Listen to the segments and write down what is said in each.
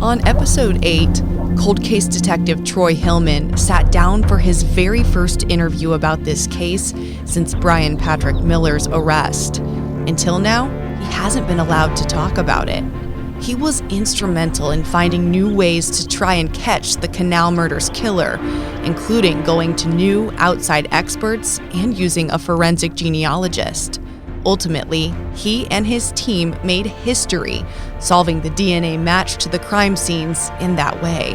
On episode 8, cold case detective Troy Hillman sat down for his very first interview about this case since Bryan Patrick Miller's arrest. Until now, he hasn't been allowed to talk about it. He was instrumental in finding new ways to try and catch the Canal Murders killer, including going to new outside experts and using a forensic genealogist. Ultimately, he and his team made history, solving the DNA match to the crime scenes in that way.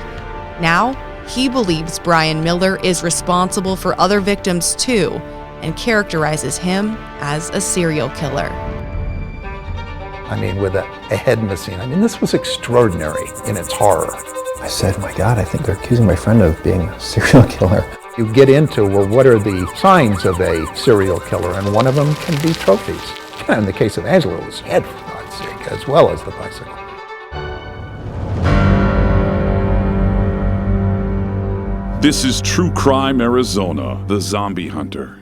Now, he believes Bryan Miller is responsible for other victims too, and characterizes him as a serial killer. I mean, with a head missing. I mean, this was extraordinary in its horror. I said, my God, I think they're accusing my friend of being a serial killer. You get into, well, what are the signs of a serial killer? And one of them can be trophies. In the case of Angela, it was head, for God's sake, as well as the bicycle. This is True Crime Arizona, The Zombie Hunter.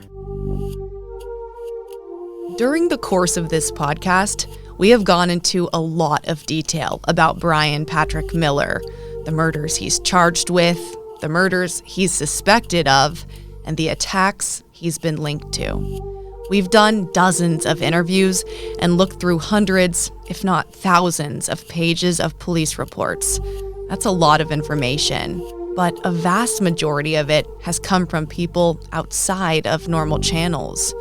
During the course of this podcast, we have gone into a lot of detail about Bryan Patrick Miller, the murders he's charged with, the murders he's suspected of, and the attacks he's been linked to. We've done dozens of interviews and looked through hundreds, if not thousands, of pages of police reports. That's a lot of information, but a vast majority of it has come from people outside of normal channels.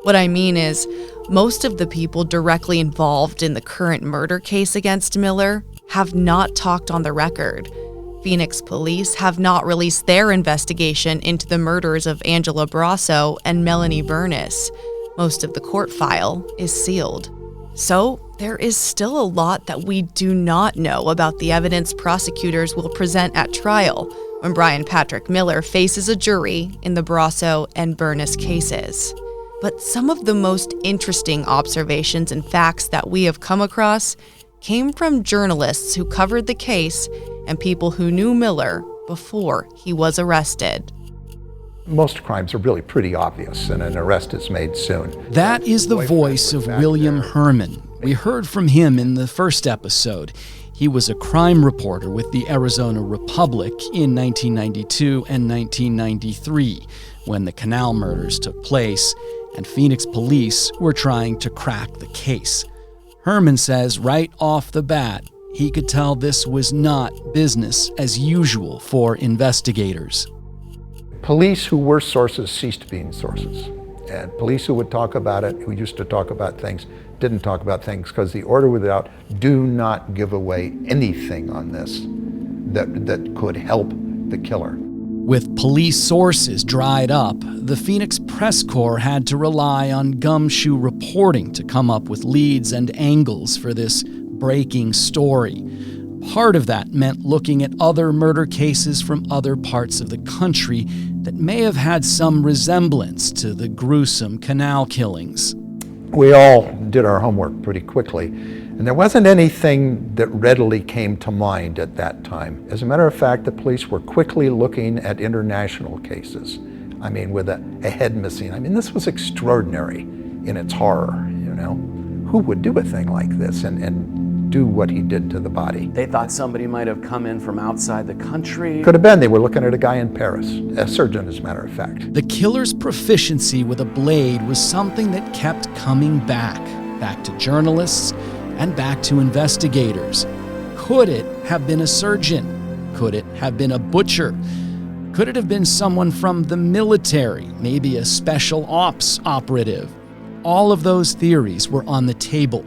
What I mean is, most of the people directly involved in the current murder case against Miller have not talked on the record. Phoenix police have not released their investigation into the murders of Angela Brasso and Melanie Bernis. Most of the court file is sealed. So, there is still a lot that we do not know about the evidence prosecutors will present at trial when Bryan Patrick Miller faces a jury in the Brasso and Bernis cases. But some of the most interesting observations and facts that we have come across came from journalists who covered the case and people who knew Miller before he was arrested. Most crimes are really pretty obvious, and an arrest is made soon. That is the voice of William Herman. We heard from him in the first episode. He was a crime reporter with the Arizona Republic in 1992 and 1993, when the Canal murders took place, and Phoenix police were trying to crack the case. Herman says right off the bat, he could tell this was not business as usual for investigators. Police who were sources ceased being sources. And police who would talk about it, who used to talk about things, didn't talk about things because the order was out, do not give away anything on this that could help the killer. With police sources dried up, the Phoenix Press Corps had to rely on gumshoe reporting to come up with leads and angles for this breaking story. Part of that meant looking at other murder cases from other parts of the country that may have had some resemblance to the gruesome Canal killings. We all did our homework pretty quickly, and there wasn't anything that readily came to mind at that time. As a matter of fact, the police were quickly looking at international cases. I mean, with a head missing. I mean, this was extraordinary in its horror, you know? Who would do a thing like this and do what he did to the body? They thought somebody might have come in from outside the country. Could have been. They were looking at a guy in Paris, a surgeon, as a matter of fact. The killer's proficiency with a blade was something that kept coming back to journalists and back to investigators. Could it have been a surgeon? Could it have been a butcher? Could it have been someone from the military, maybe a special ops operative? All of those theories were on the table.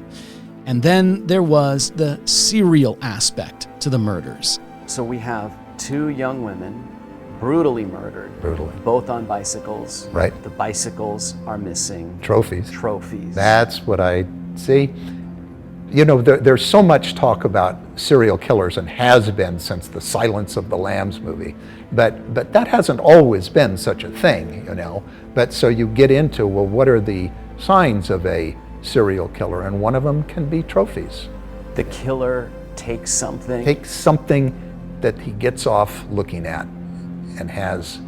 And then there was the serial aspect to the murders. So we have two young women brutally murdered. Brutally. Both on bicycles. Right. The bicycles are missing. Trophies. That's what I see. You know, there's so much talk about serial killers, and has been since the Silence of the Lambs movie, but that hasn't always been such a thing, you know. But so you get into, well, what are the signs of a serial killer? And one of them can be trophies. The killer takes something that he gets off looking at and has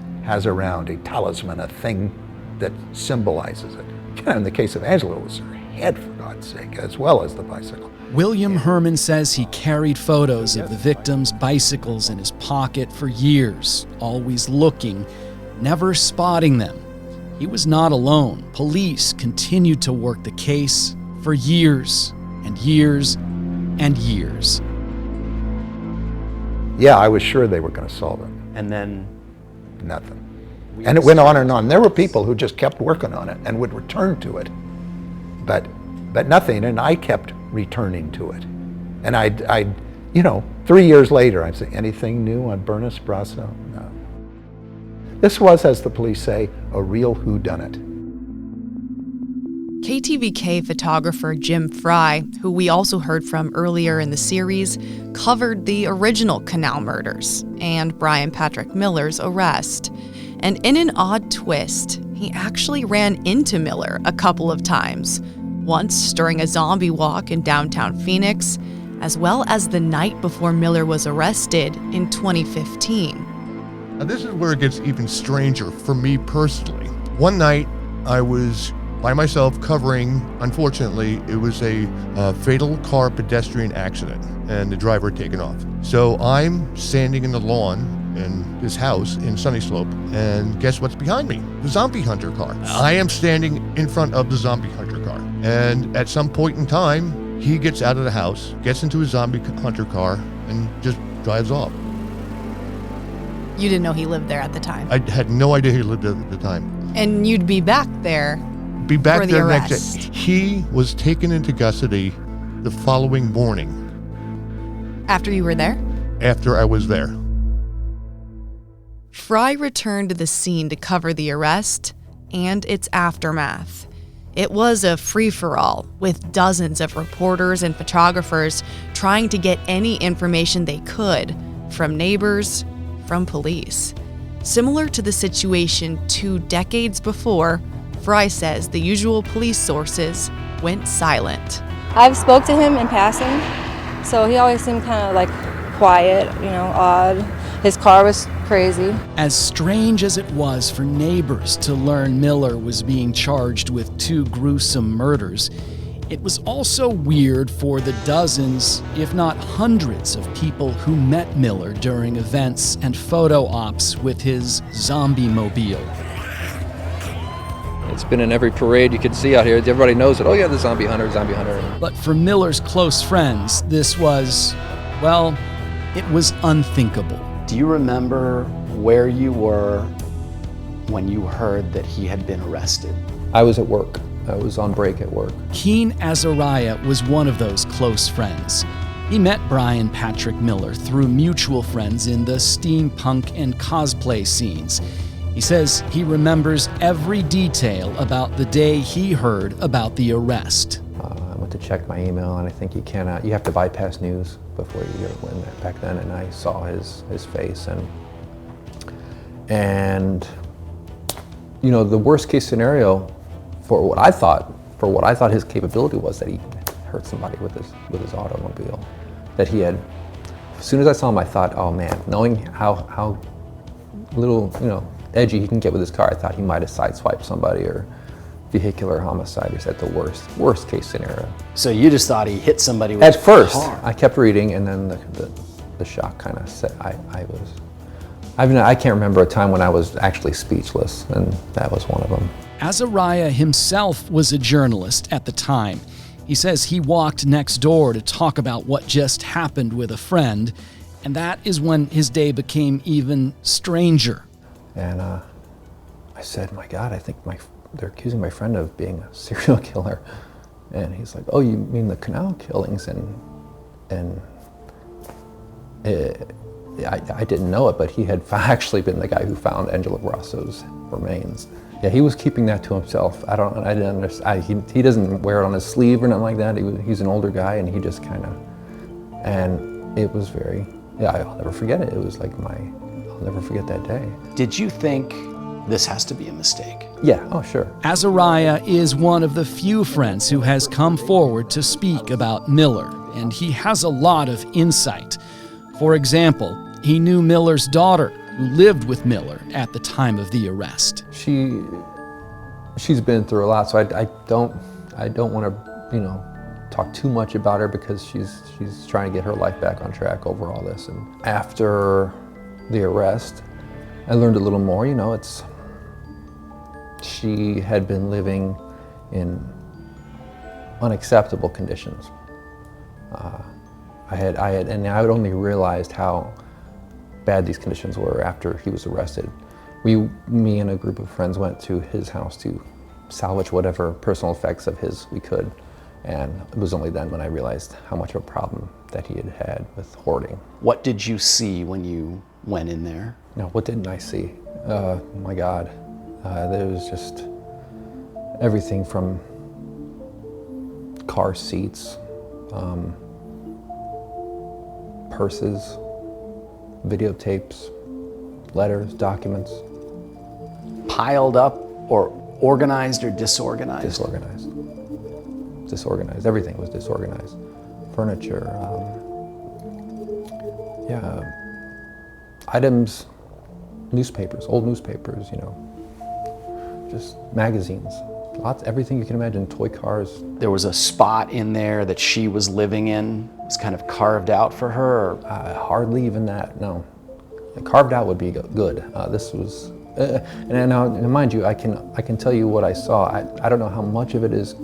around, a talisman, a thing that symbolizes it. In the case of Angela, it was her head, for God's sake, as well as the bicycle. William Herman says he carried photos of the victims' bicycles in his pocket for years, always looking, never spotting them. He was not alone. Police continued to work the case for years and years and years. Yeah, I was sure they were going to solve it. And then Nothing. And it went on and on. There were people who just kept working on it and would return to it, but nothing. And I kept returning to it. And I'd 3 years later, I'd say, anything new on Bernice Brasso? No. This was, as the police say, a real whodunit. KTVK photographer Jim Fry, who we also heard from earlier in the series, covered the original Canal murders and Bryan Patrick Miller's arrest. And in an odd twist, he actually ran into Miller a couple of times, once during a zombie walk in downtown Phoenix, as well as the night before Miller was arrested in 2015. Now, this is where it gets even stranger for me personally. One night, I was by myself covering, unfortunately, it was a fatal car pedestrian accident and the driver had taken off. So I'm standing in the lawn in this house in Sunny Slope, and guess what's behind me? The zombie hunter car. I am standing in front of the zombie hunter car. And at some point in time, he gets out of the house, gets into his zombie hunter car, and just drives off. You didn't know he lived there at the time. I had no idea he lived there at the time. And you'd be back there Be back for the there arrest. next day. He was taken into custody the following morning After you were there? after I was there. Fry returned to the scene to cover the arrest and its aftermath. It was a free-for-all, with dozens of reporters and photographers trying to get any information they could from neighbors, from police. Similar to the situation 2 decades before, Fry says the usual police sources went silent. I've spoke to him in passing, so he always seemed kind of like quiet, odd. His car was crazy. As strange as it was for neighbors to learn Miller was being charged with 2 gruesome murders, it was also weird for the dozens, if not hundreds, of people who met Miller during events and photo ops with his zombie mobile. It's been in every parade you could see out here. Everybody knows it. Oh yeah, the zombie hunter, zombie hunter. But for Miller's close friends, this was, well, it was unthinkable. do you remember where you were when you heard that he had been arrested? I was at work. I was on break at work. Keen Azariah was one of those close friends. He met Bryan Patrick Miller through mutual friends in the steampunk and cosplay scenes. He says he remembers every detail about the day he heard about the arrest. I went to check my email, and I think you have to bypass news before you get in back then, and I saw his face, and you know, the worst case scenario for what I thought his capability was, that he hurt somebody with his automobile. That he had, as soon as I saw him, I thought, oh man, knowing how little, edgy he can get with his car, I thought he might have sideswiped somebody or vehicular homicide is at the worst case scenario. So you just thought he hit somebody with At his first, car. I kept reading, and then the shock kind of set. I can't remember a time when I was actually speechless, and that was one of them. Azariah himself was a journalist at the time. He says he walked next door to talk about what just happened with a friend, and that is when his day became even stranger. And I said, my God, I think they're accusing my friend of being a serial killer. And he's like, oh, you mean the Canal killings? And I didn't know it, but he had actually been the guy who found Angela Brasso's remains. Yeah, he was keeping that to himself. I didn't understand. He doesn't wear it on his sleeve or nothing like that. He's an older guy, and he just kind of, and it was very, I'll never forget it. It was like I'll never forget that day. Did you think this has to be a mistake? Yeah, oh sure. Azariah is one of the few friends who has come forward to speak about Miller, and he has a lot of insight. For example, he knew Miller's daughter, who lived with Miller at the time of the arrest. She's been through a lot, so I don't want to, talk too much about her because she's trying to get her life back on track over all this. And after the arrest, I learned a little more. She had been living in unacceptable conditions. And I had only realized how bad these conditions were after he was arrested. Me and a group of friends went to his house to salvage whatever personal effects of his we could. And it was only then when I realized how much of a problem that he had had with hoarding. What did you see when you went in there? No, what didn't I see? My God. There was just everything from car seats, purses, videotapes, letters, documents. Piled up or organized or disorganized? Disorganized. Everything was disorganized. Furniture, items, newspapers, old newspapers, just magazines, everything you can imagine, toy cars. There was a spot in there that she was living in, was kind of carved out for her? Hardly even that, no. Carved out would be good. This was, and now mind you, I can tell you what I saw. I don't know how much of it is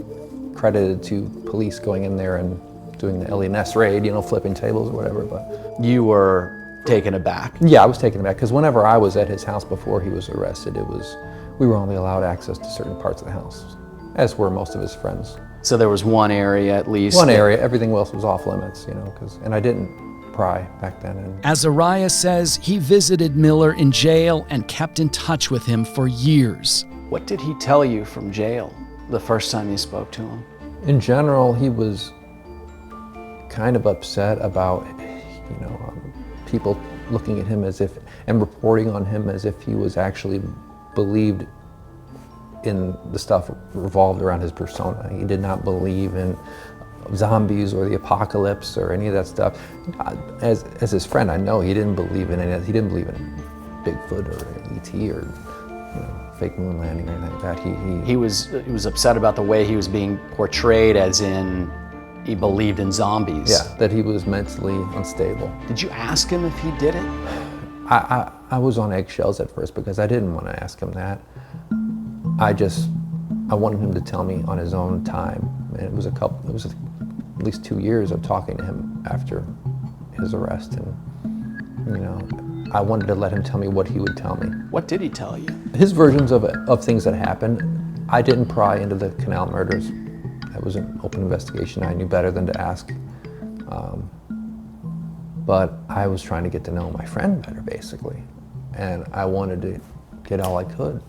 credited to police going in there and doing the LNS raid, flipping tables or whatever, but. You were taken aback? Yeah, I was taken aback, because whenever I was at his house before he was arrested, we were only allowed access to certain parts of the house, as were most of his friends. So there was one area at least? One area, everything else was off limits, and I didn't pry back then. Azariah says he visited Miller in jail and kept in touch with him for years. What did he tell you from jail the first time you spoke to him? In general, he was kind of upset about, people looking at him and reporting on him as if he was actually believed in the stuff revolved around his persona. He did not believe in zombies or the apocalypse or any of that stuff. As his friend, I know he didn't believe in any of that. He didn't believe in Bigfoot or E.T. or fake moon landing or anything like that. He was upset about the way he was being portrayed, as in he believed in zombies. Yeah, that he was mentally unstable. Did you ask him if he did it? I was on eggshells at first because I didn't want to ask him that. I wanted him to tell me on his own time. And it was at least 2 years of talking to him after his arrest. And, I wanted to let him tell me what he would tell me. What did he tell you? His versions of things that happened. I didn't pry into the Canal murders. That was an open investigation. I knew better than to ask. But I was trying to get to know my friend better, basically. And I wanted to get all I could.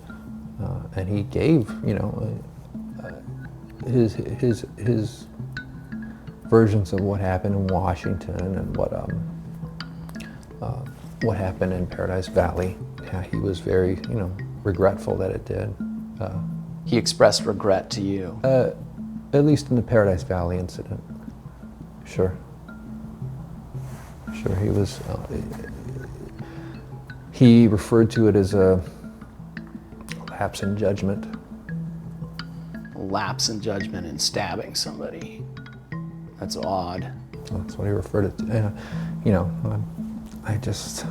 And he gave, his versions of what happened in Washington and what happened in Paradise Valley. Yeah, he was very, regretful that it did. He expressed regret to you? At least in the Paradise Valley incident. Sure, he was, he referred to it as a lapse in judgment. Lapse in judgment in stabbing somebody. That's odd. That's what he referred it to. I just,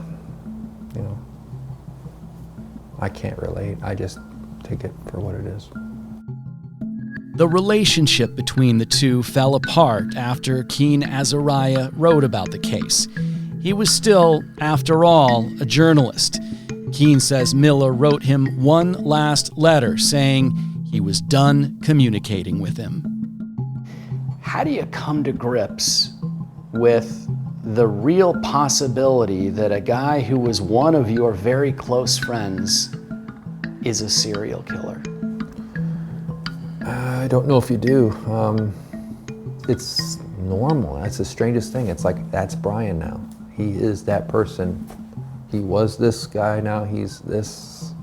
I can't relate. I just take it for what it is. The relationship between the two fell apart after Keen Azariah wrote about the case. He was still, after all, a journalist. Keen says Miller wrote him one last letter saying he was done communicating with him. How do you come to grips with the real possibility that a guy who was one of your very close friends is a serial killer? I don't know if you do. It's normal. That's the strangest thing. It's like, that's Bryan now. He is that person. He was this guy, now he's this,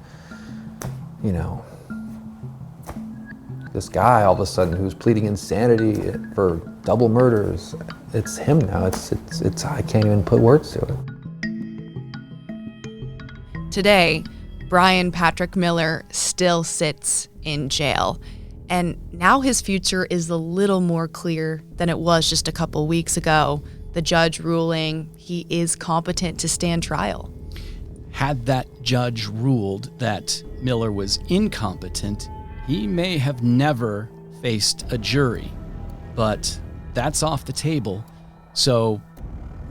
this guy all of a sudden who's pleading insanity for double murders. It's him now. It's I can't even put words to it. Today, Bryan Patrick Miller still sits in jail. And now his future is a little more clear than it was just a couple weeks ago. The judge ruling he is competent to stand trial. Had that judge ruled that Miller was incompetent, he may have never faced a jury. But that's off the table. So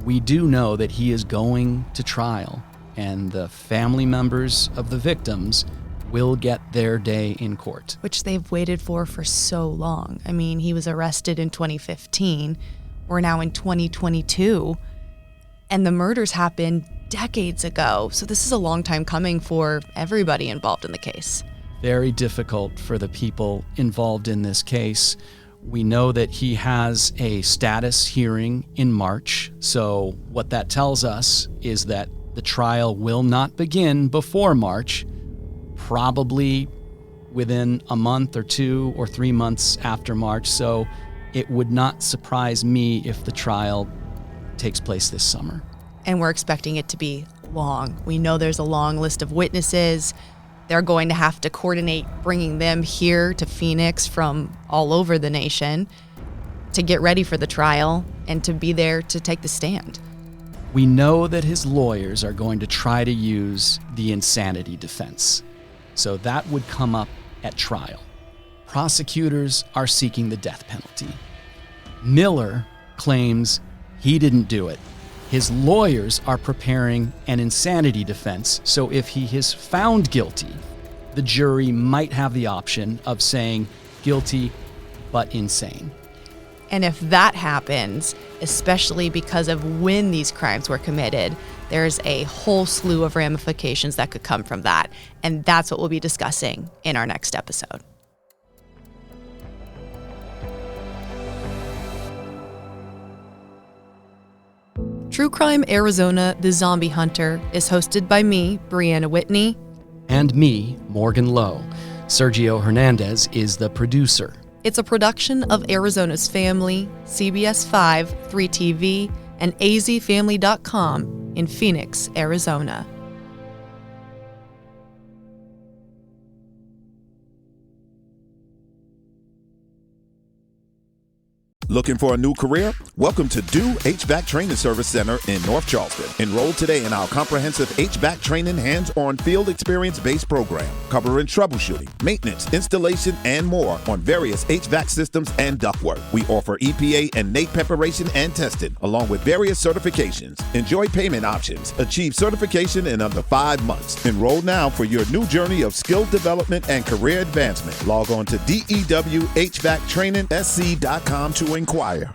we do know that he is going to trial, and the family members of the victims will get their day in court. Which they've waited for so long. I mean, he was arrested in 2015. We're now in 2022. And the murders happened decades ago. So this is a long time coming for everybody involved in the case. Very difficult for the people involved in this case. We know that he has a status hearing in March. So what that tells us is that the trial will not begin before March, probably within a month or 2 or 3 months after March. So it would not surprise me if the trial takes place this summer. And we're expecting it to be long. We know there's a long list of witnesses. They're going to have to coordinate bringing them here to Phoenix from all over the nation to get ready for the trial and to be there to take the stand. We know that his lawyers are going to try to use the insanity defense. So that would come up at trial. Prosecutors are seeking the death penalty. Miller claims he didn't do it. His lawyers are preparing an insanity defense, so if he is found guilty, the jury might have the option of saying guilty but insane. And if that happens, especially because of when these crimes were committed, there's a whole slew of ramifications that could come from that. And that's what we'll be discussing in our next episode. True Crime Arizona, The Zombie Hunter is hosted by me, Briana Whitney. And me, Morgan Loew. Sergio Hernandez is the producer. It's a production of Arizona's Family, CBS 5, 3TV, and azfamily.com in Phoenix, Arizona. Looking for a new career? Welcome to Do HVAC Training Service Center in North Charleston. Enroll today in our comprehensive HVAC training hands-on field experience-based program, covering troubleshooting, maintenance, installation, and more on various HVAC systems and ductwork. We offer EPA and NAEP preparation and testing, along with various certifications. Enjoy payment options. Achieve certification in under 5 months. Enroll now for your new journey of skill development and career advancement. Log on to dewhvactrainingsc.com to inquire.